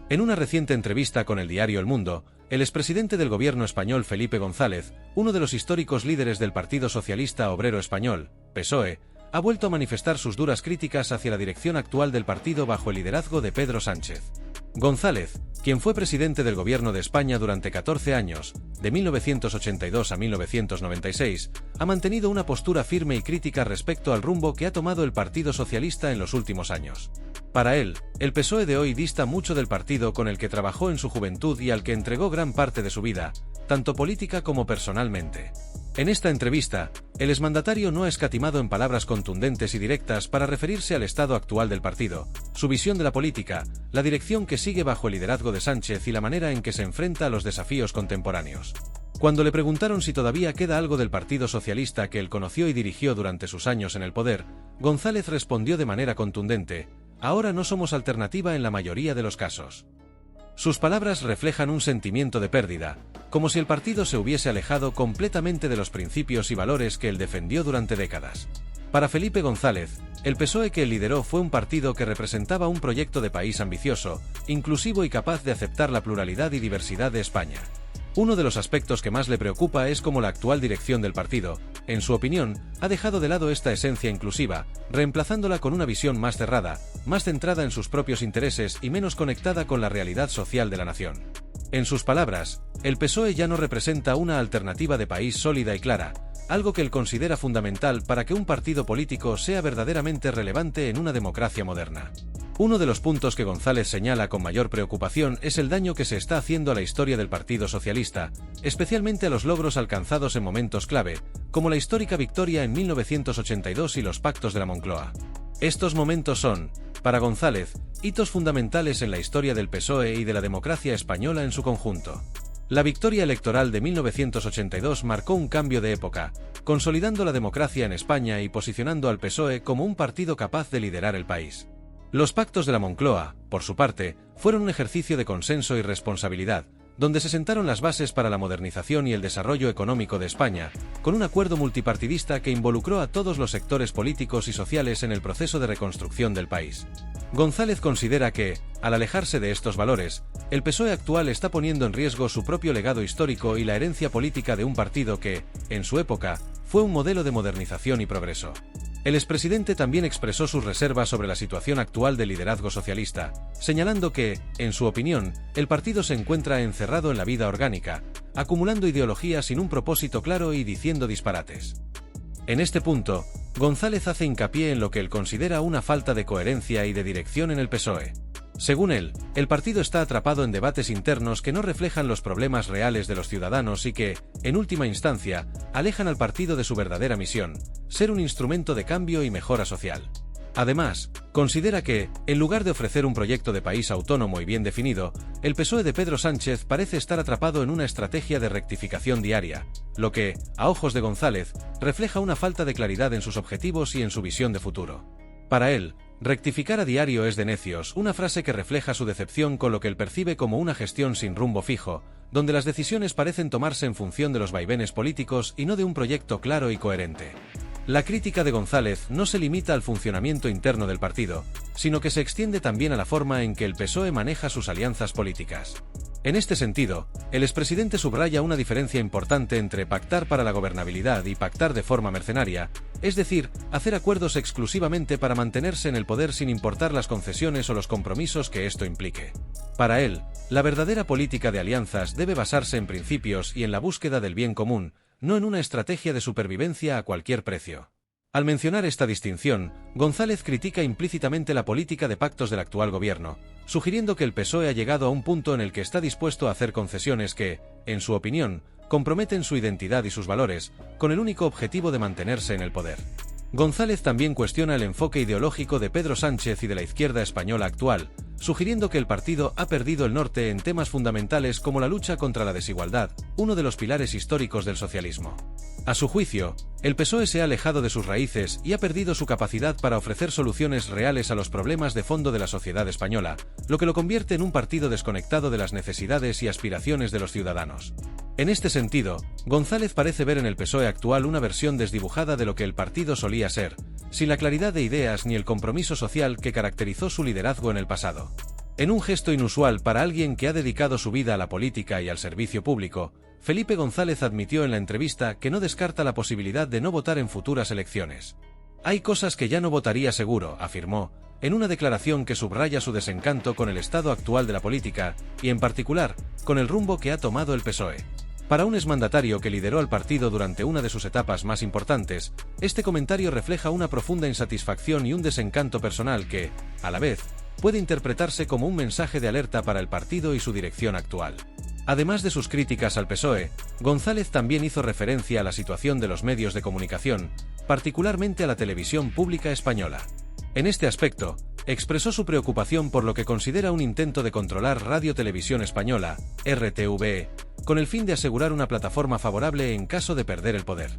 En una reciente entrevista con el diario El Mundo, el expresidente del gobierno español Felipe González, uno de los históricos líderes del Partido Socialista Obrero Español, PSOE, ha vuelto a manifestar sus duras críticas hacia la dirección actual del partido bajo el liderazgo de Pedro Sánchez. González, quien fue presidente del gobierno de España durante 14 años, de 1982 a 1996, ha mantenido una postura firme y crítica respecto al rumbo que ha tomado el Partido Socialista en los últimos años. Para él, el PSOE de hoy dista mucho del partido con el que trabajó en su juventud y al que entregó gran parte de su vida, tanto política como personalmente. En esta entrevista, el exmandatario no ha escatimado en palabras contundentes y directas para referirse al estado actual del partido, su visión de la política, la dirección que sigue bajo el liderazgo de Sánchez y la manera en que se enfrenta a los desafíos contemporáneos. Cuando le preguntaron si todavía queda algo del Partido Socialista que él conoció y dirigió durante sus años en el poder, González respondió de manera contundente: "Ahora no somos alternativa en la mayoría de los casos". Sus palabras reflejan un sentimiento de pérdida, como si el partido se hubiese alejado completamente de los principios y valores que él defendió durante décadas. Para Felipe González, el PSOE que él lideró fue un partido que representaba un proyecto de país ambicioso, inclusivo y capaz de aceptar la pluralidad y diversidad de España. Uno de los aspectos que más le preocupa es cómo la actual dirección del partido, en su opinión, ha dejado de lado esta esencia inclusiva, reemplazándola con una visión más cerrada, más centrada en sus propios intereses y menos conectada con la realidad social de la nación. En sus palabras, el PSOE ya no representa una alternativa de país sólida y clara, algo que él considera fundamental para que un partido político sea verdaderamente relevante en una democracia moderna. Uno de los puntos que González señala con mayor preocupación es el daño que se está haciendo a la historia del Partido Socialista, especialmente a los logros alcanzados en momentos clave, como la histórica victoria en 1982 y los pactos de la Moncloa. Estos momentos son, para González, hitos fundamentales en la historia del PSOE y de la democracia española en su conjunto. La victoria electoral de 1982 marcó un cambio de época, consolidando la democracia en España y posicionando al PSOE como un partido capaz de liderar el país. Los pactos de la Moncloa, por su parte, fueron un ejercicio de consenso y responsabilidad, donde se sentaron las bases para la modernización y el desarrollo económico de España, con un acuerdo multipartidista que involucró a todos los sectores políticos y sociales en el proceso de reconstrucción del país. González considera que, al alejarse de estos valores, el PSOE actual está poniendo en riesgo su propio legado histórico y la herencia política de un partido que, en su época, fue un modelo de modernización y progreso. El expresidente también expresó sus reservas sobre la situación actual del liderazgo socialista, señalando que, en su opinión, el partido se encuentra encerrado en la vida orgánica, acumulando ideología sin un propósito claro y diciendo disparates. En este punto, González hace hincapié en lo que él considera una falta de coherencia y de dirección en el PSOE. Según él, el partido está atrapado en debates internos que no reflejan los problemas reales de los ciudadanos y que, en última instancia, alejan al partido de su verdadera misión, ser un instrumento de cambio y mejora social. Además, considera que, en lugar de ofrecer un proyecto de país autónomo y bien definido, el PSOE de Pedro Sánchez parece estar atrapado en una estrategia de rectificación diaria, lo que, a ojos de González, refleja una falta de claridad en sus objetivos y en su visión de futuro. Para él, rectificar a diario es de necios, una frase que refleja su decepción con lo que él percibe como una gestión sin rumbo fijo, donde las decisiones parecen tomarse en función de los vaivenes políticos y no de un proyecto claro y coherente. La crítica de González no se limita al funcionamiento interno del partido, sino que se extiende también a la forma en que el PSOE maneja sus alianzas políticas. En este sentido, el expresidente subraya una diferencia importante entre pactar para la gobernabilidad y pactar de forma mercenaria, es decir, hacer acuerdos exclusivamente para mantenerse en el poder sin importar las concesiones o los compromisos que esto implique. Para él, la verdadera política de alianzas debe basarse en principios y en la búsqueda del bien común, no en una estrategia de supervivencia a cualquier precio. Al mencionar esta distinción, González critica implícitamente la política de pactos del actual gobierno, sugiriendo que el PSOE ha llegado a un punto en el que está dispuesto a hacer concesiones que, en su opinión, comprometen su identidad y sus valores, con el único objetivo de mantenerse en el poder. González también cuestiona el enfoque ideológico de Pedro Sánchez y de la izquierda española actual, sugiriendo que el partido ha perdido el norte en temas fundamentales como la lucha contra la desigualdad, uno de los pilares históricos del socialismo. A su juicio, el PSOE se ha alejado de sus raíces y ha perdido su capacidad para ofrecer soluciones reales a los problemas de fondo de la sociedad española, lo que lo convierte en un partido desconectado de las necesidades y aspiraciones de los ciudadanos. En este sentido, González parece ver en el PSOE actual una versión desdibujada de lo que el partido solía ser, sin la claridad de ideas ni el compromiso social que caracterizó su liderazgo en el pasado. En un gesto inusual para alguien que ha dedicado su vida a la política y al servicio público, Felipe González admitió en la entrevista que no descarta la posibilidad de no votar en futuras elecciones. Hay cosas que ya no votaría seguro, afirmó, en una declaración que subraya su desencanto con el estado actual de la política, y en particular, con el rumbo que ha tomado el PSOE. Para un exmandatario que lideró al partido durante una de sus etapas más importantes, este comentario refleja una profunda insatisfacción y un desencanto personal que, a la vez, puede interpretarse como un mensaje de alerta para el partido y su dirección actual. Además de sus críticas al PSOE, González también hizo referencia a la situación de los medios de comunicación, particularmente a la televisión pública española. En este aspecto, expresó su preocupación por lo que considera un intento de controlar Radio Televisión Española, RTVE, con el fin de asegurar una plataforma favorable en caso de perder el poder.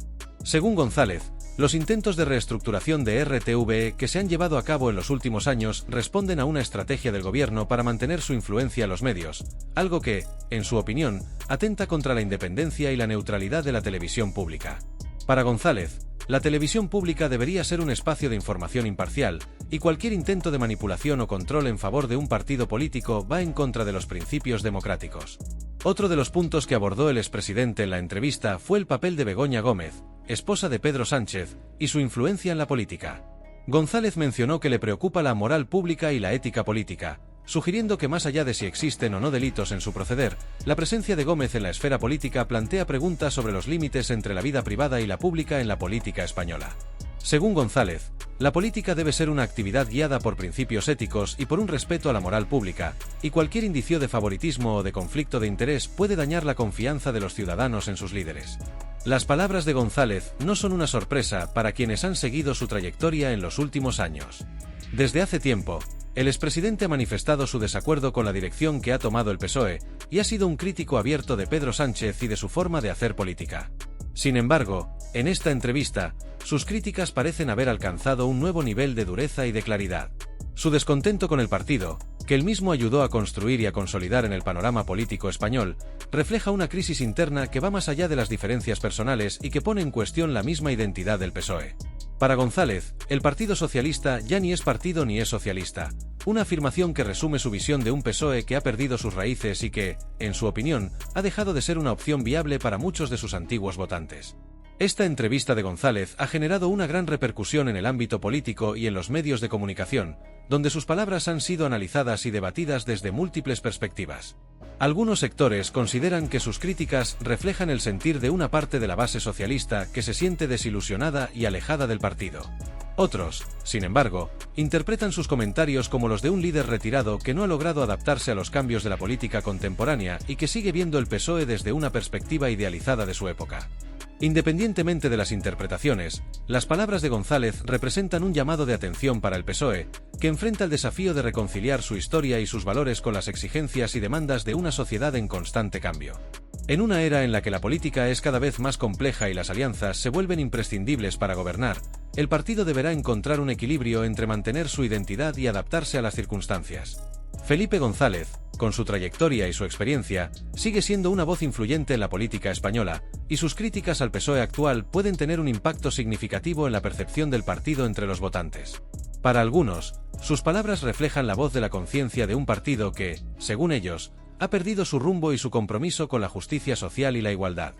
Según González, los intentos de reestructuración de RTVE que se han llevado a cabo en los últimos años responden a una estrategia del gobierno para mantener su influencia en los medios, algo que, en su opinión, atenta contra la independencia y la neutralidad de la televisión pública. Para González, la televisión pública debería ser un espacio de información imparcial, y cualquier intento de manipulación o control en favor de un partido político va en contra de los principios democráticos. Otro de los puntos que abordó el expresidente en la entrevista fue el papel de Begoña Gómez, esposa de Pedro Sánchez, y su influencia en la política. González mencionó que le preocupa la moral pública y la ética política, sugiriendo que más allá de si existen o no delitos en su proceder, la presencia de Gómez en la esfera política plantea preguntas sobre los límites entre la vida privada y la pública en la política española. Según González, la política debe ser una actividad guiada por principios éticos y por un respeto a la moral pública, y cualquier indicio de favoritismo o de conflicto de interés puede dañar la confianza de los ciudadanos en sus líderes. Las palabras de González no son una sorpresa para quienes han seguido su trayectoria en los últimos años. Desde hace tiempo, el expresidente ha manifestado su desacuerdo con la dirección que ha tomado el PSOE y ha sido un crítico abierto de Pedro Sánchez y de su forma de hacer política. Sin embargo, en esta entrevista, sus críticas parecen haber alcanzado un nuevo nivel de dureza y de claridad. Su descontento con el partido, que él mismo ayudó a construir y a consolidar en el panorama político español, refleja una crisis interna que va más allá de las diferencias personales y que pone en cuestión la misma identidad del PSOE. Para González, el Partido Socialista ya ni es partido ni es socialista, una afirmación que resume su visión de un PSOE que ha perdido sus raíces y que, en su opinión, ha dejado de ser una opción viable para muchos de sus antiguos votantes. Esta entrevista de González ha generado una gran repercusión en el ámbito político y en los medios de comunicación, donde sus palabras han sido analizadas y debatidas desde múltiples perspectivas. Algunos sectores consideran que sus críticas reflejan el sentir de una parte de la base socialista que se siente desilusionada y alejada del partido. Otros, sin embargo, interpretan sus comentarios como los de un líder retirado que no ha logrado adaptarse a los cambios de la política contemporánea y que sigue viendo el PSOE desde una perspectiva idealizada de su época. Independientemente de las interpretaciones, las palabras de González representan un llamado de atención para el PSOE, que enfrenta el desafío de reconciliar su historia y sus valores con las exigencias y demandas de una sociedad en constante cambio. En una era en la que la política es cada vez más compleja y las alianzas se vuelven imprescindibles para gobernar, el partido deberá encontrar un equilibrio entre mantener su identidad y adaptarse a las circunstancias. Felipe González, con su trayectoria y su experiencia, sigue siendo una voz influyente en la política española, y sus críticas al PSOE actual pueden tener un impacto significativo en la percepción del partido entre los votantes. Para algunos, sus palabras reflejan la voz de la conciencia de un partido que, según ellos, ha perdido su rumbo y su compromiso con la justicia social y la igualdad.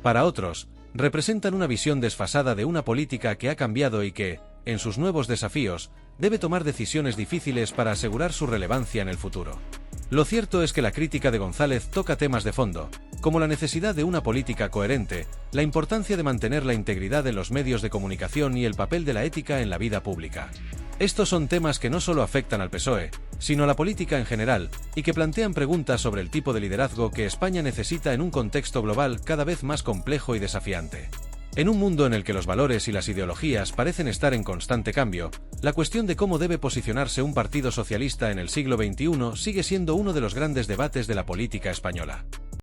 Para otros, representan una visión desfasada de una política que ha cambiado y que, en sus nuevos desafíos, debe tomar decisiones difíciles para asegurar su relevancia en el futuro. Lo cierto es que la crítica de González toca temas de fondo, como la necesidad de una política coherente, la importancia de mantener la integridad en los medios de comunicación y el papel de la ética en la vida pública. Estos son temas que no solo afectan al PSOE, sino a la política en general, y que plantean preguntas sobre el tipo de liderazgo que España necesita en un contexto global cada vez más complejo y desafiante. En un mundo en el que los valores y las ideologías parecen estar en constante cambio, la cuestión de cómo debe posicionarse un partido socialista en el siglo XXI sigue siendo uno de los grandes debates de la política española.